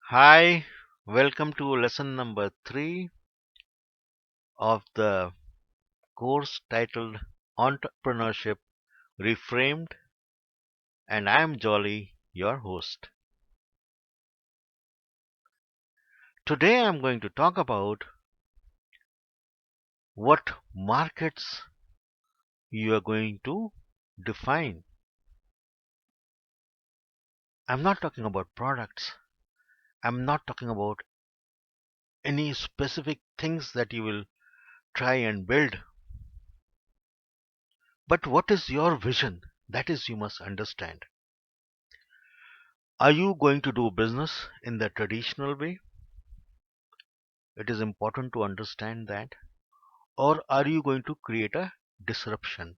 Hi, welcome to lesson number 3 of the course titled Entrepreneurship Reframed, and I'm Jolly, your host. Today I'm going to talk about what markets you are going to define. I'm not talking about products, I'm not talking about any specific things that you will try and build, but what is your vision? That is, you must understand. Are you going to do business in the traditional way? It is important to understand that. Or are you going to create a disruption?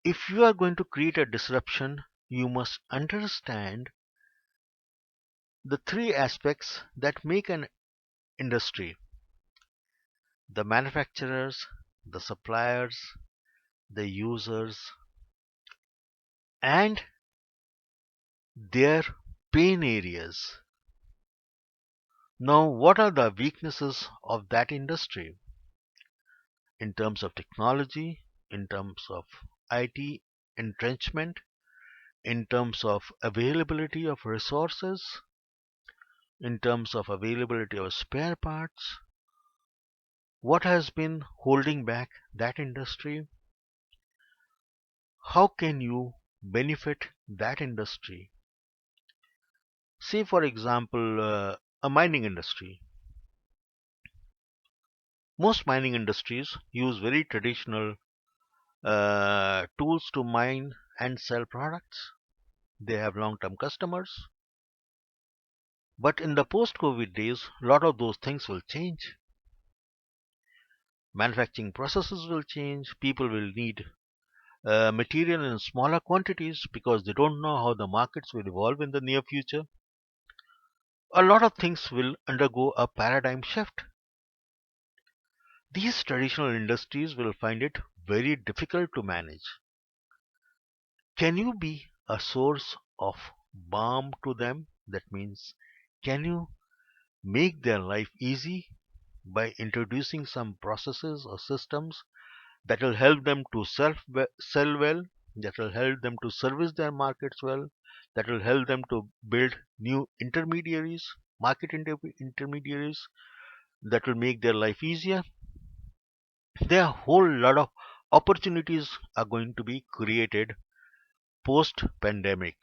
If you are going to create a disruption, you must understand the three aspects that make an industry: the manufacturers, the suppliers, the users, and their pain areas. Now, what are the weaknesses of that industry in terms of technology, in terms of IT entrenchment, in terms of availability of resources, in terms of availability of spare parts? What has been holding back that industry? How can you benefit that industry? Say, for example, a mining industry. Most mining industries use very traditional tools to mine and sell products. They have long term customers. But in the post COVID days, a lot of those things will change. Manufacturing processes will change. People will need material in smaller quantities because they don't know how the markets will evolve in the near future. A lot of things will undergo a paradigm shift. These traditional industries will find it very difficult to manage. Can you be a source of balm to them? That means, can you make their life easy by introducing some processes or systems that will help them to sell well, that will help them to service their markets well, that will help them to build new intermediaries, intermediaries that will make their life easier? There are a whole lot of opportunities are going to be created post pandemic.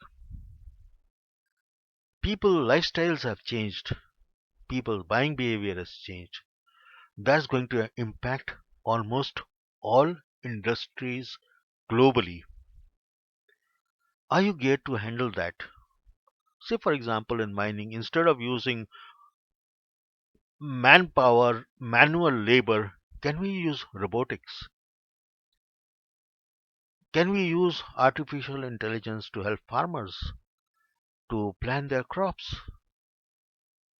People lifestyles have changed, people buying behavior has changed. That's going to impact almost all industries globally. Are you geared to handle that? Say, for example, in mining, instead of using manpower, manual labor, can we use robotics? Can we use artificial intelligence to help farmers to plan their crops,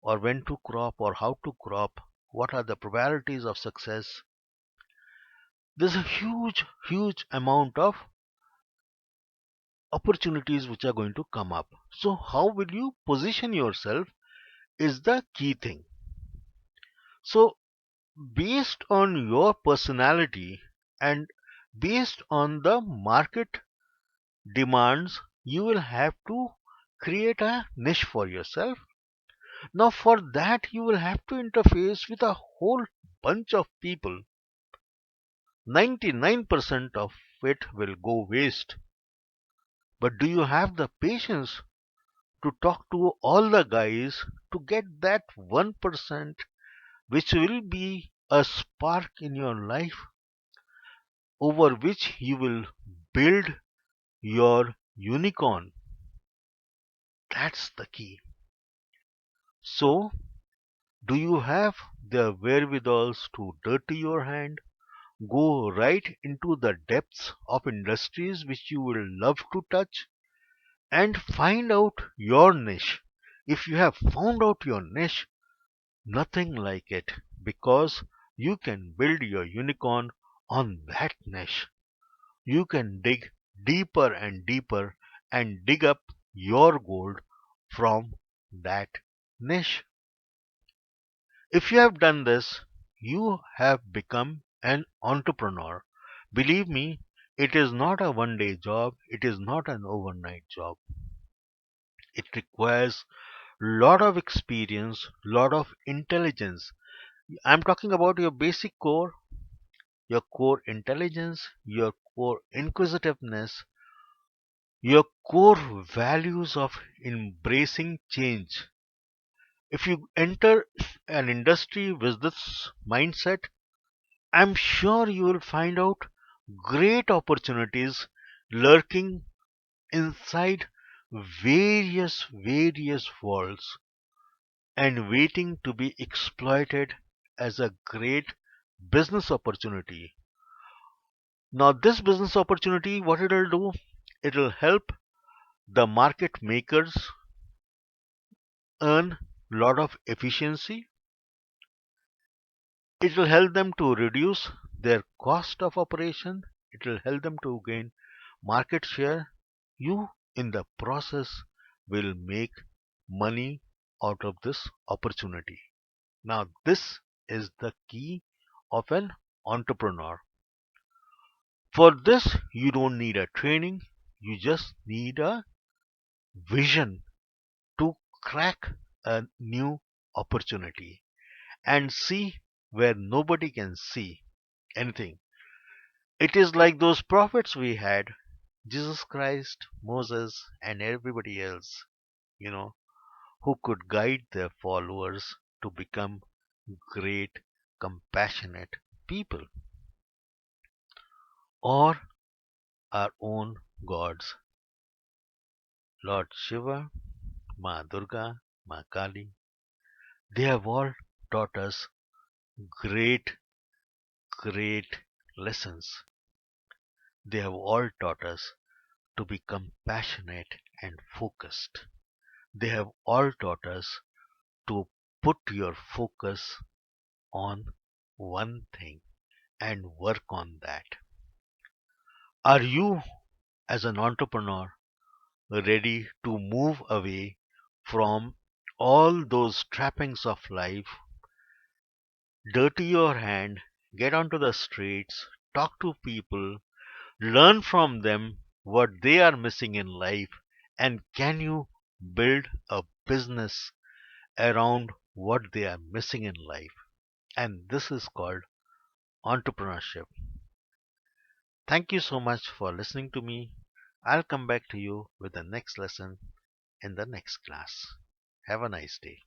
or when to crop, or how to crop? What are the probabilities of success? There's a huge, huge amount of opportunities which are going to come up. So, how will you position yourself is the key thing. So, based on your personality and based on the market demands, you will have to create a niche for yourself. Now, for that, you will have to interface with a whole bunch of people. 99% of it will go waste. But do you have the patience to talk to all the guys to get that 1% which will be a spark in your life over which you will build your unicorn? That's the key. So, do you have the wherewithals to dirty your hand, go right into the depths of industries which you will love to touch, and find out your niche? If you have found out your niche, nothing like it, because you can build your unicorn on that niche. You can dig deeper and deeper and dig up your gold from that niche. If you have done this, you have become an entrepreneur. Believe me, it is not a one day job, it is not an overnight job. It requires lot of experience, lot of intelligence. I'm talking about your basic core, your core intelligence, your core inquisitiveness, your core values of embracing change. If you enter an industry with this mindset, I'm sure you will find out great opportunities lurking inside various worlds and waiting to be exploited as a great business opportunity. Now, this business opportunity, what it'll do, it'll help the market makers earn lot of efficiency. It will help them to reduce their cost of operation. It will help them to gain market share. You, in the process, will make money out of this opportunity. Now, this is the key of an entrepreneur. For this, you don't need a training, you just need a vision to crack a new opportunity and see where nobody can see anything. It is like those prophets we had, Jesus Christ, Moses, and everybody else, you know, who could guide their followers to become great, compassionate people, or our own gods, Lord Shiva, Ma Durga, Ma Kali. They have all taught us great, great lessons. They have all taught us to be compassionate and focused. They have all taught us to put your focus on one thing and work on that. Are you, as an entrepreneur, ready to move away from all those trappings of life? Dirty your hand, get onto the streets, talk to people, learn from them what they are missing in life, and can you build a business around what they are missing in life? And this is called entrepreneurship. Thank you so much for listening to me. I'll come back to you with the next lesson in the next class. Have a nice day.